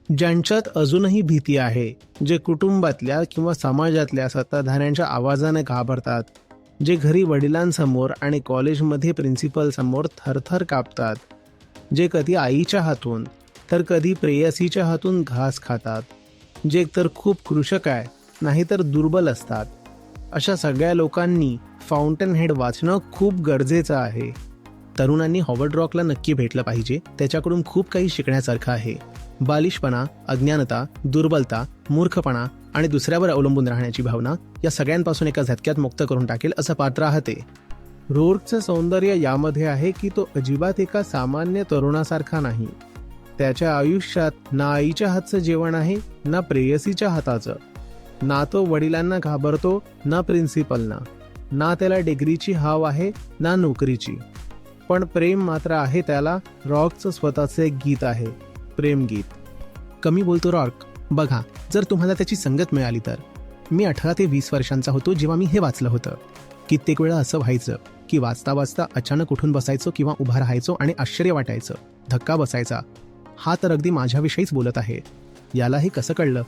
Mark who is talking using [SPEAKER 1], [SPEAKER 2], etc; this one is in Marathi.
[SPEAKER 1] ज्यांच्यात अजूनही भीती आहे, जे कुटुंबातल्या किंवा समाजातल्या सत्ताधाऱ्यांच्या आवाजाने घाबरतात, जे घरी वडिलांसमोर आणि कॉलेजमध्ये प्रिन्सिपलसमोर थरथर कापतात, जे कधी आईच्या हातून तर कधी प्रेयसीच्या हातून घास खातात, जे एकतर खूप कृशक आहे नाहीतर दुर्बल असतात, अशा सगळ्या लोकांनी फाउंटन हेड वाचणं खूप गरजेचं आहे. तरुणांनी हॉवर्ड रॉकला नक्की भेटलं पाहिजे. त्याच्याकडून खूप काही शिकण्यासारखं आहे. बालिशपणा, अज्ञानता, दुर्बलता, मूर्खपणा आणि दुसऱ्यावर अवलंबून राहण्याची भावना या सगळ्यांपासून एका झटक्यात मुक्त करून टाकेल असं पात्र आहे ते. रोर्कचं सौंदर्य यामध्ये आहे की तो अजिबात एका सामान्य तरुणासारखा नाही. त्याच्या आयुष्यात ना आईच्या हातचं जेवण आहे ना प्रेयसीच्या हाताचं. ना तो वडिलांना घाबरतो ना प्रिन्सिपलना. ना त्याला डिग्रीची हाव आहे ना नोकरीची. पण प्रेम मात्र आहे त्याला. रॉकचं स्वतःचं एक गीत आहे, प्रेमगीत. कमी बोलतो रॉक. बघा, जर तुम्हाला त्याची संगत मिळाली तर. मी 18 ते 20 वर्षांचा होतो जेव्हा मी हे वाचलं होतं. कित्येक वेळा असं व्हायचं की वाचता वाचता अचानक उठून बसायचो किंवा उभा राहायचो आणि आश्चर्य वाटायचं, धक्का बसायचा. हा तर अगदी माझ्याविषयीच बोलत आहे. याला हे कसं कळलं